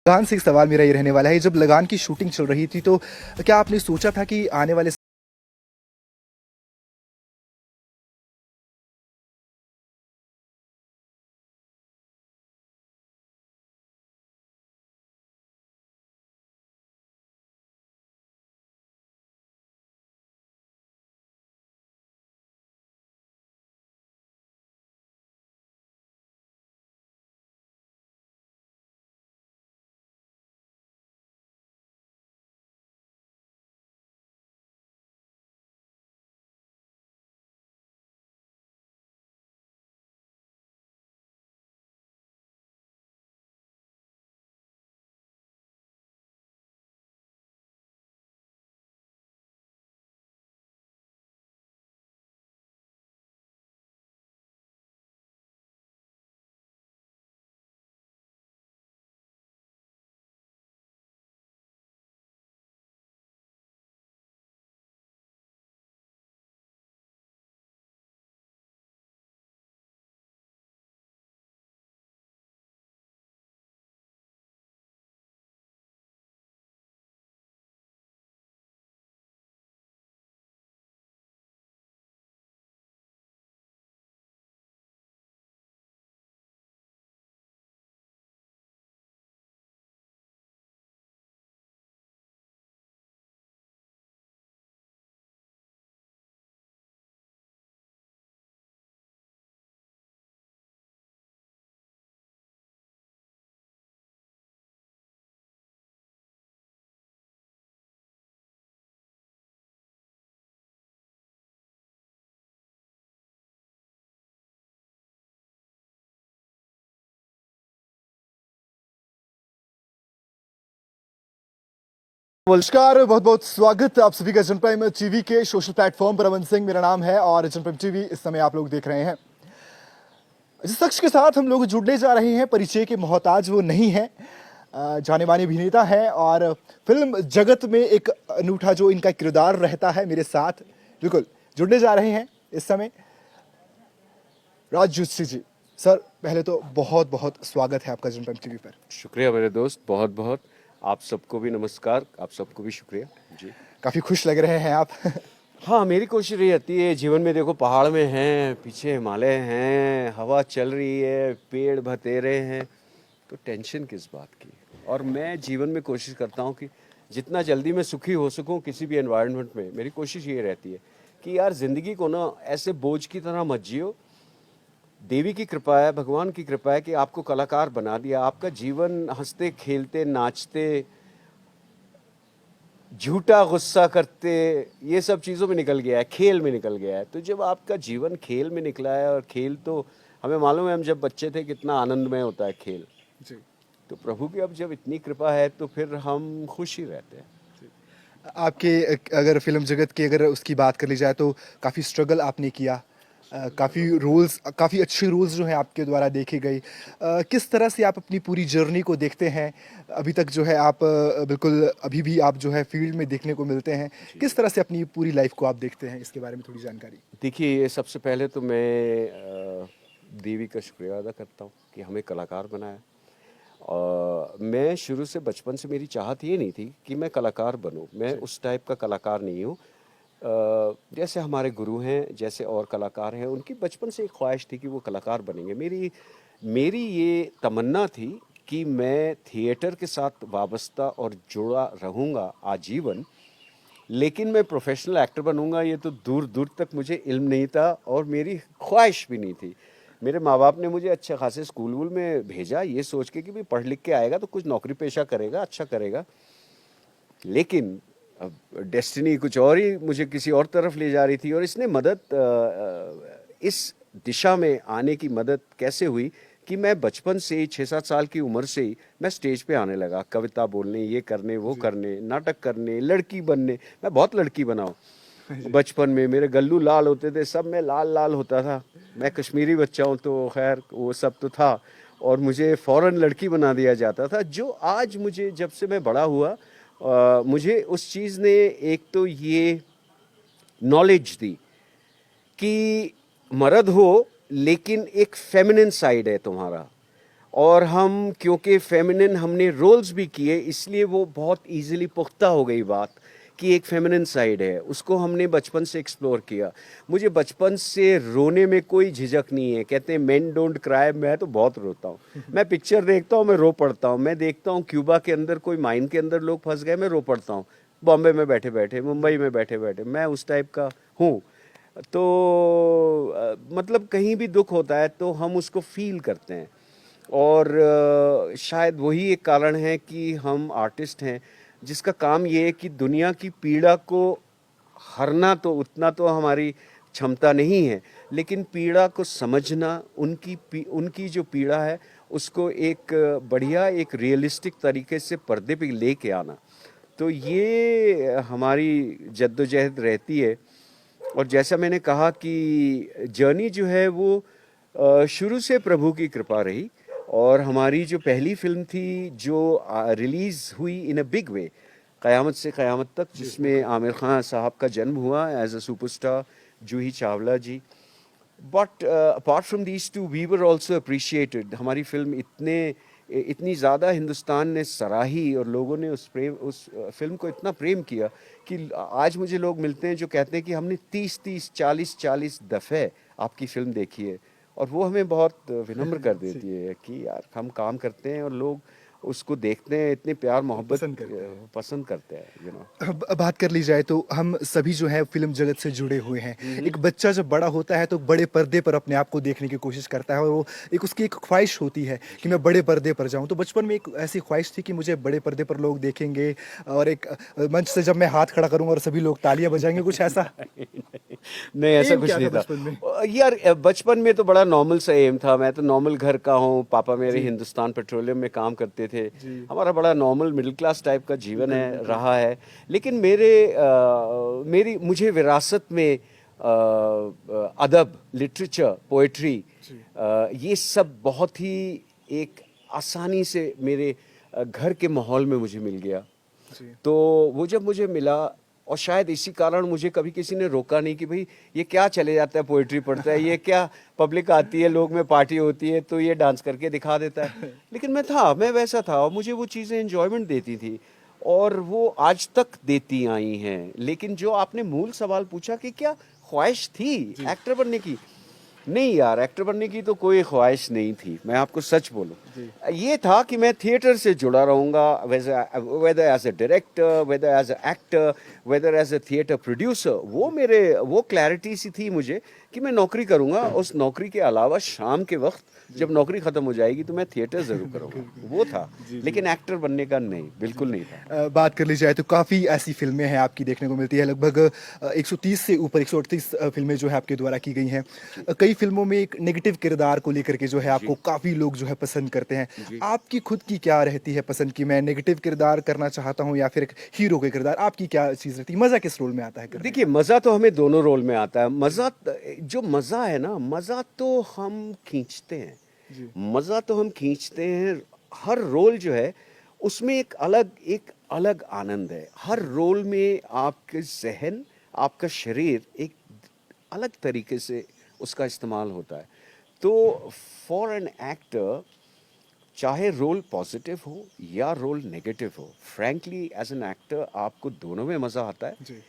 लगान से एक सवाल मेरा ये रहने वाला है, जब लगान की शूटिंग चल रही थी तो क्या आपने सोचा था कि आने वाले नमस्कार, बहुत बहुत स्वागत आप सभी का जन प्राइम टीवी के सोशल प्लेटफॉर्म पर। अमन सिंह मेरा नाम है और जन प्राइम टीवी इस समय आप लोग देख रहे हैं। जिस शख्स के साथ हम लोग जुड़ने जा रहे हैं, परिचय के मोहताज वो नहीं है, जाने माने अभिनेता है और फिल्म जगत में एक अनूठा जो इनका किरदार रहता है मेरे साथ बिल्कुल जुड़ने जा रहे हैं इस समय राज जोशी जी। सर, पहले तो बहुत बहुत स्वागत है आपका जन प्राइम टीवी पर। शुक्रिया मेरे दोस्त, बहुत बहुत। आप सबको भी नमस्कार, आप सबको भी शुक्रिया जी। काफ़ी खुश लग रहे हैं आप। हाँ, मेरी कोशिश रही रहती है जीवन में, देखो पहाड़ में हैं, पीछे हिमालय हैं, हवा चल रही है, पेड़ बतेरे हैं, तो टेंशन किस बात की। और मैं जीवन में कोशिश करता हूँ कि जितना जल्दी मैं सुखी हो सकूँ किसी भी एनवायरनमेंट में। मेरी कोशिश ये रहती है कि यार ज़िंदगी को ना ऐसे बोझ की तरह मत जियो। देवी की कृपा है, भगवान की कृपा है कि आपको कलाकार बना दिया। आपका जीवन हंसते खेलते नाचते, झूठा गुस्सा करते, ये सब चीज़ों में निकल गया है, खेल में निकल गया है। तो जब आपका जीवन खेल में निकला है, और खेल तो हमें मालूम है, हम जब बच्चे थे कितना आनंदमय होता है खेल। जी। तो प्रभु की अब जब इतनी कृपा है तो फिर हम खुश ही रहते हैं। आपके अगर फिल्म जगत की अगर उसकी बात कर ली जाए तो काफ़ी स्ट्रगल आपने किया, काफ़ी रोल्स, काफ़ी अच्छे रोल्स जो हैं आपके द्वारा देखे गए। किस तरह से आप अपनी पूरी जर्नी को देखते हैं? अभी तक जो है आप बिल्कुल अभी भी आप जो है फील्ड में देखने को मिलते हैं। किस तरह से अपनी पूरी लाइफ को आप देखते हैं, इसके बारे में थोड़ी जानकारी। देखिए, ये सबसे पहले तो मैं देवी का शुक्रिया अदा करता हूँ कि हमें कलाकार बनाया। और मैं शुरू से, बचपन से मेरी चाहत ये नहीं थी कि मैं कलाकार बनूं। मैं उस टाइप का कलाकार नहीं हूँ। जैसे हमारे गुरु हैं, जैसे और कलाकार हैं, उनकी बचपन से एक ख्वाहिश थी कि वो कलाकार बनेंगे। मेरी मेरी ये तमन्ना थी कि मैं थिएटर के साथ वाबस्ता और जुड़ा रहूँगा आजीवन, लेकिन मैं प्रोफेशनल एक्टर बनूंगा ये तो दूर दूर तक मुझे इल्म नहीं था और मेरी ख्वाहिश भी नहीं थी। मेरे माँ बाप ने मुझे अच्छे खासे स्कूल वूल में भेजा ये सोच के कि भाई पढ़ लिख के आएगा तो कुछ नौकरी पेशा करेगा, अच्छा करेगा। लेकिन अब डेस्टिनी कुछ और ही मुझे किसी और तरफ ले जा रही थी। और इसने इस दिशा में आने की मदद कैसे हुई कि मैं बचपन से ही 6-7 साल की उम्र से ही मैं स्टेज पे आने लगा, कविता बोलने, ये करने, वो करने, नाटक करने, लड़की बनने। मैं बहुत लड़की बना हूँ। बचपन में मेरे गल्लू लाल होते थे, सब में लाल लाल होता था। मैं कश्मीरी बच्चा हूँ तो खैर वो सब तो था। और मुझे फ़ौरन लड़की बना दिया जाता था, जो आज मुझे, जब से मैं बड़ा हुआ, मुझे उस चीज़ ने एक तो ये नॉलेज दी कि मर्द हो लेकिन एक फेमिनिन साइड है तुम्हारा। और हम क्योंकि फेमिनिन हमने रोल्स भी किए, इसलिए वो बहुत इजीली पुख्ता हो गई बात कि एक फेमिनिन साइड है, उसको हमने बचपन से एक्सप्लोर किया। मुझे बचपन से रोने में कोई झिझक नहीं है। कहते हैं मेन डोंट क्राई, मैं तो बहुत रोता हूँ। मैं पिक्चर देखता हूँ, मैं रो पड़ता हूँ। मैं देखता हूँ क्यूबा के अंदर कोई माइन के अंदर लोग फंस गए, मैं रो पड़ता हूँ। बॉम्बे में बैठे बैठे, मुंबई में बैठे बैठे, मैं उस टाइप का हूँ। तो मतलब कहीं भी दुख होता है तो हम उसको फील करते हैं। और शायद वही एक कारण है कि हम आर्टिस्ट हैं जिसका काम ये है कि दुनिया की पीड़ा को हरना तो उतना तो हमारी क्षमता नहीं है, लेकिन पीड़ा को समझना, उनकी जो पीड़ा है उसको एक बढ़िया एक रियलिस्टिक तरीके से पर्दे पे लेके आना, तो ये हमारी जद्दोजहद रहती है। और जैसा मैंने कहा कि जर्नी जो है वो शुरू से प्रभु की कृपा रही। और हमारी जो पहली फिल्म थी जो रिलीज़ हुई इन अ बिग वे, क़यामत से क़यामत तक, जिसमें आमिर खान साहब का जन्म हुआ as a superstar, Juhi Chawla ji. But apart from these two we were also appreciated. हमारी फिल्म इतनी ज़्यादा हिंदुस्तान ने सराही और लोगों ने उस फिल्म को इतना प्रेम किया कि आज मुझे लोग मिलते हैं जो कहते हैं कि हमने 30-30, 40-40 दफ़े आपकी फिल्म देखी है। और वो हमें बहुत विनम्र कर देती है कि यार हम काम करते हैं और लोग उसको देखते हैं, इतने प्यार मोहब्बत पसंद करते हैं, बात कर ली जाए तो हम सभी जो है फिल्म जगत से जुड़े हुए हैं। एक बच्चा जब बड़ा होता है तो बड़े पर्दे पर अपने आप को देखने की कोशिश करता है और वो एक उसकी एक ख्वाहिश होती है कि मैं बड़े पर्दे पर जाऊं। तो बचपन में एक ऐसी ख्वाहिश थी कि मुझे बड़े पर्दे पर लोग देखेंगे और एक मंच से जब मैं हाथ खड़ा करूंगा और सभी लोग तालियां बजाएंगे, कुछ ऐसा? नहीं, ऐसा एम कुछ क्या नहीं था था बचपन में? यार। बचपन में तो बड़ा नॉर्मल सा एम था। मैं तो नॉर्मल घर का हूँ, पापा मेरे हिंदुस्तान पेट्रोलियम में काम करते थे। हमारा बड़ा नॉर्मल मिडिल क्लास टाइप का जीवन है रहा है। लेकिन मुझे विरासत में अदब, लिटरेचर, पोएट्री, ये सब बहुत ही एक आसानी से मेरे घर के माहौल में मुझे मिल गया। तो वो जब मुझे मिला, और शायद इसी कारण मुझे कभी किसी ने रोका नहीं कि भाई ये क्या चले जाता है पोएट्री पढ़ता है, ये क्या पब्लिक आती है, लोग में पार्टी होती है तो ये डांस करके दिखा देता है। लेकिन मैं वैसा था और मुझे वो चीज़ें एंजॉयमेंट देती थी और वो आज तक देती आई हैं। लेकिन जो आपने मूल सवाल पूछा कि क्या ख्वाहिश थी एक्टर बनने की, नहीं यार, एक्टर बनने की तो कोई ख्वाहिश नहीं थी। मैं आपको सच बोलूं, ये था कि मैं थिएटर से जुड़ा रहूँगा, whether as a director, whether as a actor, whether as a theatre producer. वो क्लैरिटी सी थी मुझे कि मैं नौकरी करूँगा। उस नौकरी के अलावा शाम के वक्त जब नौकरी ख़त्म हो जाएगी तो मैं थिएटर ज़रूर करूँगा, वो था। लेकिन एक्टर बनने का नहीं, बिल्कुल नहीं था। बात कर ली जाए तो काफ़ी ऐसी फिल्में हैं आपकी देखने को मिलती है, लगभग 130 से ऊपर 138 फिल्में जो है आपके द्वारा की गई हैं। कई फिल्मों में एक नेगेटिव किरदार को लेकर के जो है आपको काफ़ी लोग जो है पसंद करते हैं। आपकी खुद की क्या रहती है पसंद की, मैं नेगेटिव किरदार करना चाहता हूँ या फिर एक हीरो के किरदार, आपकी क्या चीज़ रहती है? मज़ा किस रोल में आता है करने देखिए, मज़ा तो हमें दोनों रोल में आता है। जो मज़ा है ना, मज़ा तो हम खींचते हैं। मज़ा तो हम खींचते हैं। हर रोल जो है उसमें एक अलग आनंद है। हर रोल में आपके ज़हन, आपका शरीर एक अलग तरीके से उसका इस्तेमाल होता है। तो फॉर एन एक्टर, चाहे रोल पॉजिटिव हो या रोल नेगेटिव हो, फ्रैंकली एज एन एक्टर आपको दोनों में मज़ा आता है। जी।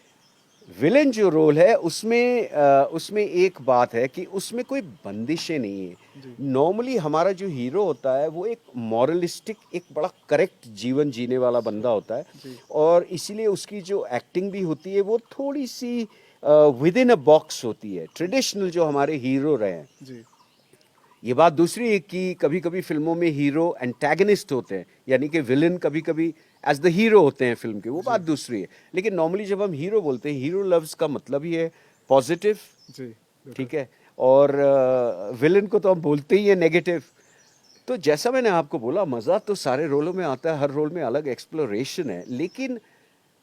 विलेन जो रोल है उसमें एक बात है कि उसमें कोई बंदिशें नहीं है। नॉर्मली हमारा जो हीरो होता है वो एक मॉरलिस्टिक, एक बड़ा करेक्ट जीवन जीने वाला बंदा होता है, और इसीलिए उसकी जो एक्टिंग भी होती है वो थोड़ी सी विद इन अ बॉक्स होती है, ट्रेडिशनल जो हमारे हीरो रहे हैं। जी। ये बात दूसरी है कि कभी कभी फिल्मों में हीरो एंटेगनिस्ट होते हैं, यानी कि विलन कभी कभी एज द हीरो होते हैं फिल्म के, वो बात दूसरी है। लेकिन नॉर्मली जब हम हीरो बोलते हैं, हीरो लव्स का मतलब ही है पॉजिटिव, जी। ठीक है, और विलन को तो हम बोलते ही है नेगेटिव। तो जैसा मैंने आपको बोला, मज़ा तो सारे रोलों में आता है, हर रोल में अलग एक्सप्लोरेशन है, लेकिन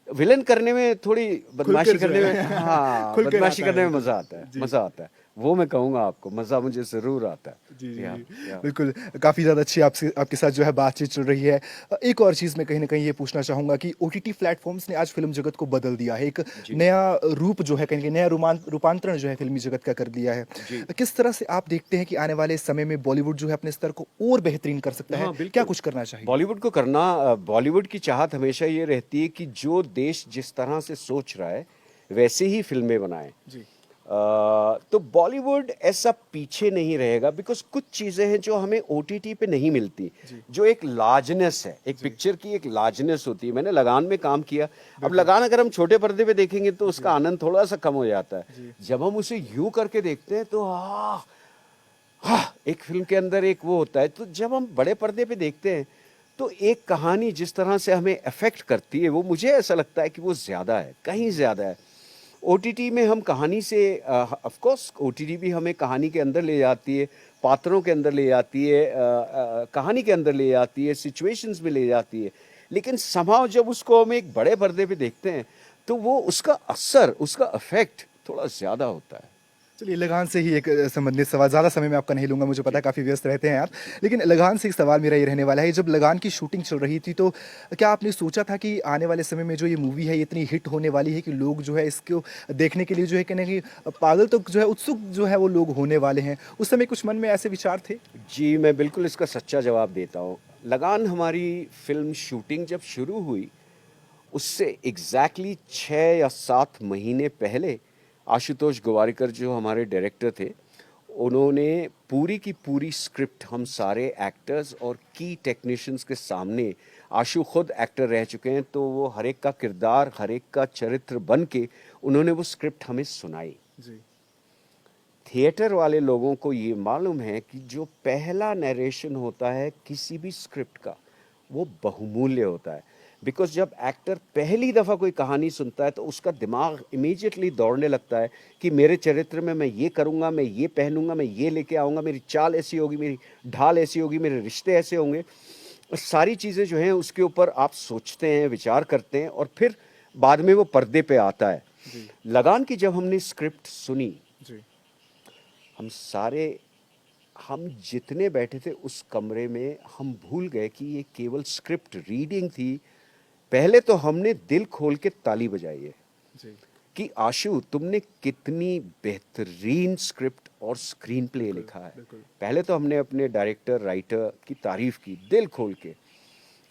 विलन करने में थोड़ी बदमाशी खुलकर जो करने है में, हाँ, खुलकर बदमाशी आता करने है में तो। मज़ा आता है, जी। मज़ा आता है। वो मैं कहूँगा आपको, मज़ा मुझे ज़रूर आता है। जी, या, जी, या। बिल्कुल। काफ़ी ज़्यादा अच्छी आपसे आपके साथ जो है बातचीत चल रही है। एक और चीज़ मैं कहीं न कहीं ये पूछना चाहूँगा कि ओटीटी प्लेटफ़ॉर्म्स ने आज फ़िल्म जगत को बदल दिया है। एक जी, नया रूप जो है कहीं न कहीं नया रूपांतरण जो है फ़िल्मी जगत का कर दिया है। जी। किस तरह से आप देखते हैं कि आने वाले समय में बॉलीवुड जो है अपने स्तर को और बेहतरीन कर सकता है? हाँ, क्या बिल्कुल। कुछ करना चाहिए? बॉलीवुड को करना बॉलीवुड की चाहत हमेशा ये रहती है कि जो देश जिस तरह से सोच रहा है, वैसे ही फ़िल्में बनाएँ। जी, तो बॉलीवुड ऐसा पीछे नहीं रहेगा बिकॉज़ कुछ चीज़ें हैं जो हमें ओटीटी पे नहीं मिलती, जी, जो एक लार्जनेस है, एक जी, पिक्चर की एक लार्जनेस होती है। मैंने लगान में काम किया, अब बिल्कुल। लगान अगर हम छोटे पर्दे पे देखेंगे तो जी, उसका आनंद थोड़ा-सा कम हो जाता है। जी, जब हम उसे यूँ करके देखते हैं तो एक फ़िल्म के अंदर एक वो होता है, तो जब हम बड़े पर्दे पे देखते हैं, तो एक कहानी जिस तरह से हमें अफ़ेक्ट करती है, वो मुझे ऐसा लगता है कि वो ज़्यादा है, कहीं ज़्यादा है। ओटीटी में हम कहानी से ऑफ कोर्स ओटीटी भी हमें कहानी के अंदर ले जाती है, पात्रों के अंदर ले जाती है, कहानी के अंदर ले जाती है, सिचुएशंस में ले जाती है। लेकिन समहाउ जब उसको हम एक बड़े पर्दे पे देखते हैं, तो वो उसका असर, उसका इफ़ेक्ट थोड़ा ज़्यादा होता है। चलिए लगान से ही एक संबंधित सवाल, ज़्यादा समय मैं आपका नहीं लूँगा, मुझे पता जी, है काफ़ी व्यस्त रहते हैं आप। जी, जी। लेकिन लगान से एक सवाल मेरा ये रहने वाला है, जब लगान की शूटिंग चल रही थी तो क्या आपने सोचा था कि आने वाले समय में जो ये मूवी है ये इतनी हिट होने वाली है कि लोग जो है इसको देखने के लिए जो है कहीं न कहीं पागल तो जो है उत्सुक जो है वो लोग होने वाले हैं। उस समय कुछ मन में ऐसे विचार थे? जी, मैं बिल्कुल इसका सच्चा जवाब देता हूँ। लगान हमारी फ़िल्म शूटिंग जब शुरू हुई, उससे एग्ज़ैक्टली 6 या 7 महीने पहले आशुतोष गोवारिकर जो हमारे डायरेक्टर थे, उन्होंने पूरी की पूरी स्क्रिप्ट हम सारे एक्टर्स और की टेक्नीशियंस के सामने, आशु खुद एक्टर रह चुके हैं, तो वो हर एक का किरदार, हर एक का चरित्र बन के उन्होंने वो स्क्रिप्ट हमें सुनाई। जी, थिएटर वाले लोगों को ये मालूम है कि जो पहला नरेशन होता है किसी भी स्क्रिप्ट का, वो बहुमूल्य होता है। बिकॉज़ जब एक्टर पहली दफ़ा कोई कहानी सुनता है तो उसका दिमाग इमीडिएटली दौड़ने लगता है कि मेरे चरित्र में मैं ये करूँगा, मैं ये पहनूँगा, मैं ये लेके आऊँगा, मेरी चाल ऐसी होगी, मेरी ढाल ऐसी होगी, मेरे रिश्ते ऐसे होंगे। और सारी चीज़ें जो हैं उसके ऊपर आप सोचते हैं, विचार करते हैं और फिर बाद में वो पर्दे पे आता है। जी, लगान की जब हमने स्क्रिप्ट सुनी, जी, हम सारे हम जितने बैठे थे उस कमरे में हम भूल गए कि ये केवल स्क्रिप्ट रीडिंग थी। पहले तो हमने दिल खोल के ताली बजाई है जी, कि आशु तुमने कितनी बेहतरीन स्क्रिप्ट और स्क्रीन प्ले बिल्कुल, लिखा है। बिल्कुल। पहले तो हमने अपने डायरेक्टर राइटर की तारीफ की दिल खोल के।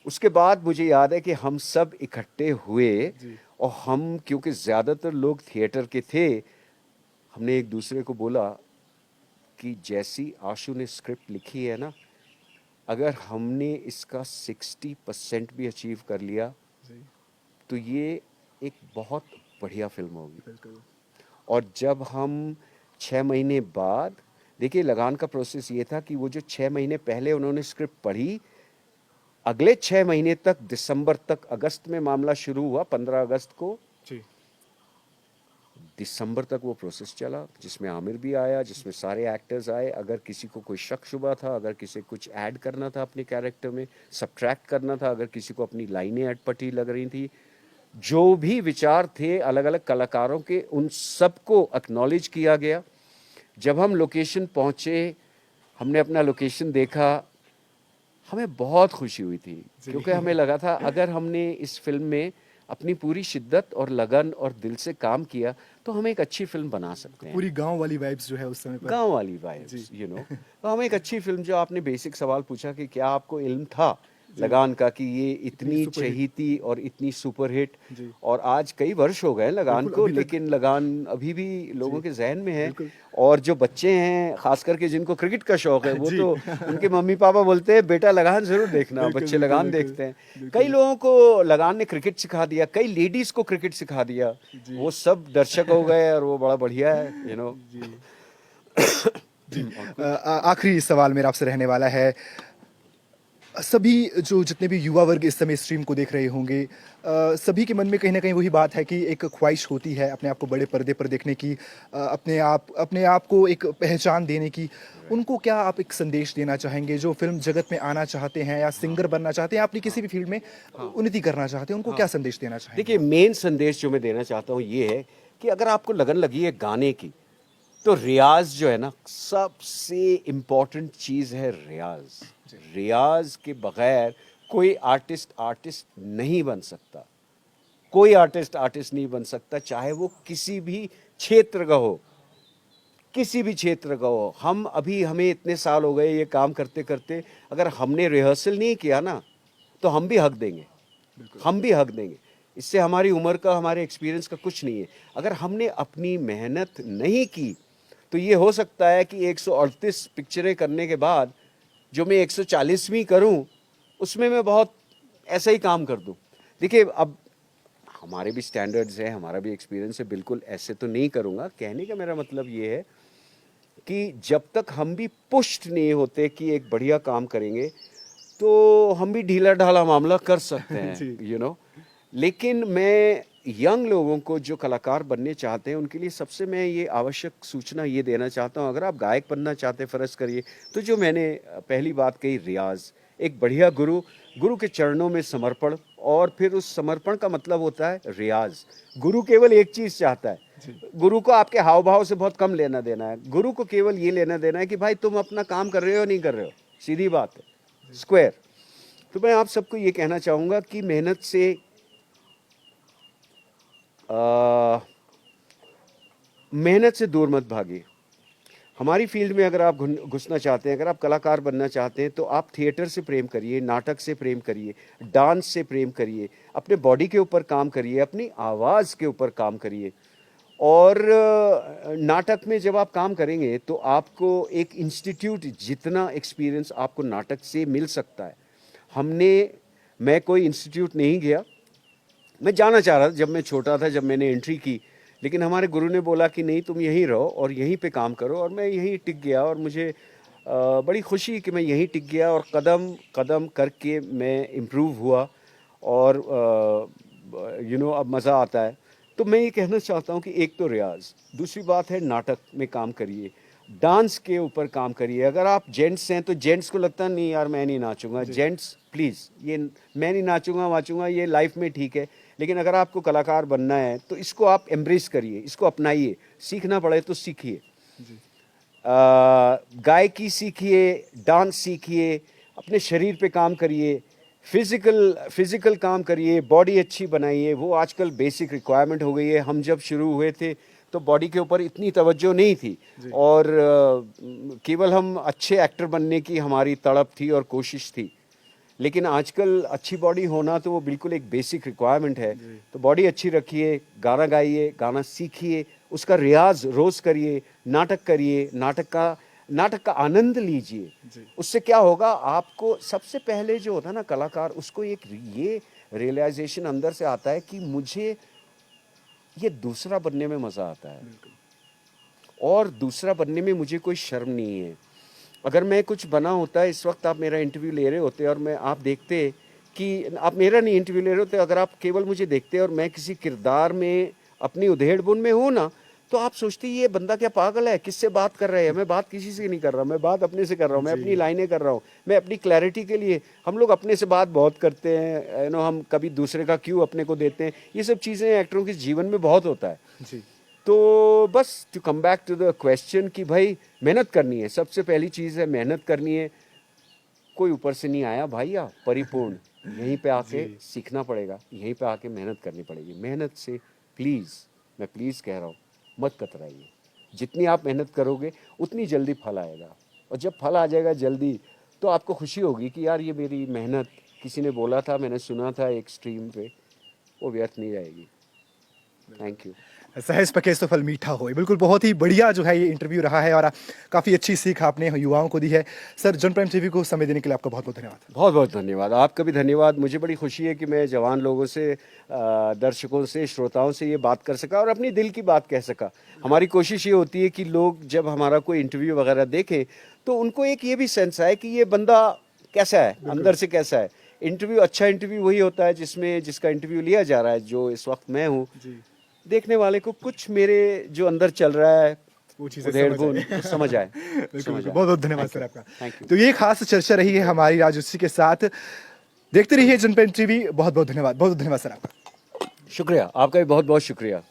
उसके बाद मुझे याद है कि हम सब इकट्ठे हुए जी, और हम क्योंकि ज़्यादातर लोग थिएटर के थे, हमने एक दूसरे को बोला कि जैसी आशु ने स्क्रिप्ट लिखी है ना, अगर हमने इसका 60% भी अचीव कर लिया जी, तो ये एक बहुत बढ़िया फिल्म होगी। बिल्कुल। और जब हम 6 महीने बाद, देखिए लगान का प्रोसेस ये था कि वो जो 6 महीने पहले उन्होंने स्क्रिप्ट पढ़ी, अगले 6 महीने तक दिसंबर तक, अगस्त में मामला शुरू हुआ 15 अगस्त को, जी, दिसंबर तक वो प्रोसेस चला जिसमें आमिर भी आया, जिसमें सारे एक्टर्स आए। अगर किसी को कोई शक शुबा था, अगर किसी को कुछ ऐड करना था अपने कैरेक्टर में, सब्ट्रैक्ट करना था, अगर किसी को अपनी लाइनें अटपटी लग रही थी, जो भी विचार थे अलग अलग कलाकारों के, उन सबको एक्नॉलेज किया गया। जब हम लोकेशन पहुँचे, हमने अपना लोकेशन देखा, हमें बहुत खुशी हुई थी जी। क्योंकि हमें लगा था अगर हमने इस फिल्म में अपनी पूरी शिद्दत और लगन और दिल से काम किया तो हम एक अच्छी फिल्म बना सकते हैं। पूरी गाँव वाली वाइब्स जो है उस समय पर। गांव वाली जी, वाइब्स, तो हम एक अच्छी फिल्म, जो आपने बेसिक सवाल पूछा कि क्या आपको इल्म था जी, लगान का कि ये इतनी इतनी सुपरहिट। चहीती और इतनी सुपरहिट, जी, और आज कई वर्ष हो गए लगान बिल्कुल को, अभी तक। लेकिन लगान अभी भी लोगों जी, के जहन में है। बिल्कुल। और जो बच्चे हैं खास करके जिनको क्रिकेट का शौक है, वो जी। तो उनके मम्मी पापा बोलते हैं बेटा लगान जरूर देखना, बिल्कुल, बच्चे बिल्कुल, लगान बिल्कुल, देखते हैं। कई बिल्कुल। लोगों को लगान ने क्रिकेट सिखा दिया, कई लेडीज को क्रिकेट सिखा दिया, जी, वो सब दर्शक हो गए और वो बड़ा बढ़िया है जी, जी। और कुछ आखिरी सवाल मेरा आपसे रहने वाला है। सभी जो जितने भी युवा वर्ग इस समय स्ट्रीम को देख रहे होंगे, सभी के मन में कहीं न कहीं वही बात है कि एक ख्वाहिश होती है अपने आप को बड़े पर्दे पर देखने की, अपने आप को एक पहचान देने की। राइट। उनको क्या आप एक संदेश देना चाहेंगे जो फ़िल्म जगत में आना चाहते हैं या हाँ, सिंगर बनना चाहते हैं या अपनी किसी हाँ, भी फ़ील्ड में हाँ, उन्नति करना चाहते हैं, उनको क्या हाँ। संदेश देना चाहेंगे देखिए आप? मेन संदेश जो मैं देना चाहता हूँ ये है कि अगर आपको लगन लगी है गाने की, तो रियाज जो है ना, सबसे इम्पोर्टेंट चीज़ है रियाज। रियाज के बगैर कोई आर्टिस्ट नहीं बन सकता। कोई आर्टिस्ट नहीं बन सकता, चाहे वो किसी भी क्षेत्र का हो, किसी भी क्षेत्र का हो। हमें इतने साल हो गए ये काम करते करते, अगर हमने रिहर्सल नहीं किया ना तो हम भी हक देंगे, हम भी हक देंगे। इससे हमारी उम्र का, हमारे एक्सपीरियंस का कुछ नहीं है। अगर हमने अपनी मेहनत नहीं की तो ये हो सकता है कि 138 पिक्चरें करने के बाद जो मैं 140वीं करूं उसमें मैं बहुत ऐसा ही काम कर दूं। देखिए, अब हमारे भी स्टैंडर्ड्स हैं, हमारा भी एक्सपीरियंस है, बिल्कुल ऐसे तो नहीं करूंगा। कहने का मेरा मतलब ये है कि जब तक हम भी पुष्ट नहीं होते कि एक बढ़िया काम करेंगे तो हम भी ढीला ढाला मामला कर सकते हैं, यू नो। लेकिन मैं यंग लोगों को जो कलाकार बनने चाहते हैं उनके लिए सबसे मैं ये आवश्यक सूचना ये देना चाहता हूँ, अगर आप गायक बनना चाहते हैं फ़र्ज़ करिए, तो जो मैंने पहली बात कही, रियाज, एक बढ़िया गुरु के चरणों में समर्पण, और फिर उस समर्पण का मतलब होता है रियाज। गुरु केवल एक चीज़ चाहता है, गुरु को आपके हाव भाव से बहुत कम लेना देना है। गुरु को केवल ये लेना देना है कि भाई तुम अपना काम कर रहे हो नहीं कर रहे हो, सीधी बात है, स्क्वायर। तो मैं आप सबको ये कहना चाहूँगा कि मेहनत से मेहनत से दूर मत भागिए। हमारी फील्ड में अगर आप घुसना चाहते हैं, अगर आप कलाकार बनना चाहते हैं, तो आप थिएटर से प्रेम करिए, नाटक से प्रेम करिए, डांस से प्रेम करिए, अपने बॉडी के ऊपर काम करिए, अपनी आवाज़ के ऊपर काम करिए। और नाटक में जब आप काम करेंगे तो आपको एक इंस्टीट्यूट जितना एक्सपीरियंस आपको नाटक से मिल सकता है। मैं कोई इंस्टीट्यूट नहीं गया, मैं जाना चाह रहा था जब मैं छोटा था, जब मैंने एंट्री की, लेकिन हमारे गुरु ने बोला कि नहीं, तुम यहीं रहो और यहीं पे काम करो, और मैं यहीं टिक गया। और मुझे बड़ी खुशी कि मैं यहीं टिक गया और कदम कदम करके मैं इम्प्रूव हुआ, और अब मज़ा आता है। तो मैं ये कहना चाहता हूँ कि एक तो रियाज, दूसरी बात है नाटक में काम करिए, डांस के ऊपर काम करिए। अगर आप जेंट्स हैं तो जेंट्स को लगता नहीं यार मैं नहीं नाचूंगा, जेंट्स प्लीज़, ये मैं नहीं नाचूंगा वाचूंगा ये लाइफ में ठीक है, लेकिन अगर आपको कलाकार बनना है तो इसको आप एम्ब्रेस करिए, इसको अपनाइए, सीखना पड़े तो सीखिए, गायकी सीखिए, डांस सीखिए, अपने शरीर पे काम करिए, फिजिकल काम करिए, बॉडी अच्छी बनाइए। वो आजकल बेसिक रिक्वायरमेंट हो गई है। हम जब शुरू हुए थे तो बॉडी के ऊपर इतनी तवज्जो नहीं थी, और केवल हम अच्छे एक्टर बनने की हमारी तड़प थी और कोशिश थी। लेकिन आजकल अच्छी बॉडी होना तो वो बिल्कुल एक बेसिक रिक्वायरमेंट है। तो बॉडी अच्छी रखिए, गाना गाइए, गाना सीखिए, उसका रियाज रोज़ करिए, नाटक करिए, नाटक का आनंद लीजिए। उससे क्या होगा, आपको सबसे पहले जो होता है ना कलाकार, उसको एक ये रियलाइजेशन अंदर से आता है कि मुझे ये दूसरा बनने में मज़ा आता है, और दूसरा बनने में मुझे कोई शर्म नहीं है। अगर मैं कुछ बना होता है, इस वक्त आप मेरा इंटरव्यू ले रहे होते और आप देखते कि आप मेरा नहीं इंटरव्यू ले रहे होते, अगर आप केवल मुझे देखते और मैं किसी किरदार में अपनी उधेड़-बुन में हूँ ना, तो आप सोचते ये बंदा क्या पागल है, किससे बात कर रहे हैं। मैं बात किसी से नहीं कर रहा, मैं बात अपने से कर रहा हूँ, मैं अपनी लाइनें कर रहा हूँ, मैं अपनी क्लैरिटी के लिए। हम लोग अपने से बात बहुत करते हैं, हम कभी दूसरे का क्यों अपने को देते हैं। ये सब चीज़ें एक्टरों के जीवन में बहुत होता है। तो बस to come back to the question कि भाई मेहनत करनी है, सबसे पहली चीज़ है मेहनत करनी है। कोई ऊपर से नहीं आया भैया परिपूर्ण, यहीं पे आके सीखना पड़ेगा, यहीं पे आके मेहनत करनी पड़ेगी। मेहनत से प्लीज़, मैं प्लीज़ कह रहा हूँ, मत कतराइए। जितनी आप मेहनत करोगे उतनी जल्दी फल आएगा, और जब फल आ जाएगा जल्दी तो आपको खुशी होगी कि यार ये मेरी मेहनत, किसी ने बोला था, मैंने सुना था एक स्ट्रीम पे, वो व्यर्थ नहीं जाएगी। Thank you. सहज पके सो फल मीठा हो। बिल्कुल, बहुत ही बढ़िया जो है ये इंटरव्यू रहा है, और काफ़ी अच्छी सीख आपने युवाओं को दी है। सर, जन प्राइम टीवी को समय देने के लिए आपका बहुत बहुत धन्यवाद। बहुत बहुत धन्यवाद, आपका भी धन्यवाद। मुझे बड़ी खुशी है कि मैं जवान लोगों से, दर्शकों से, श्रोताओं से ये बात कर सका और अपनी दिल की बात कह सका। हमारी कोशिश ये होती है कि लोग जब हमारा कोई इंटरव्यू वगैरह देखें तो उनको एक ये भी सेंस आए कि ये बंदा कैसा है, अंदर से कैसा है। अच्छा इंटरव्यू वही होता है जिसका इंटरव्यू लिया जा रहा है, जो इस वक्त मैं हूँ। देखने वाले को कुछ मेरे जो अंदर चल रहा है वो चीज़ें समझ आए। बहुत बहुत धन्यवाद सर आपका। तो ये खास चर्चा रही है हमारी राजश्री के साथ। देखते रहिए जन प्राइम टीवी। बहुत बहुत धन्यवाद, बहुत धन्यवाद सर आपका। शुक्रिया, आपका भी बहुत बहुत शुक्रिया।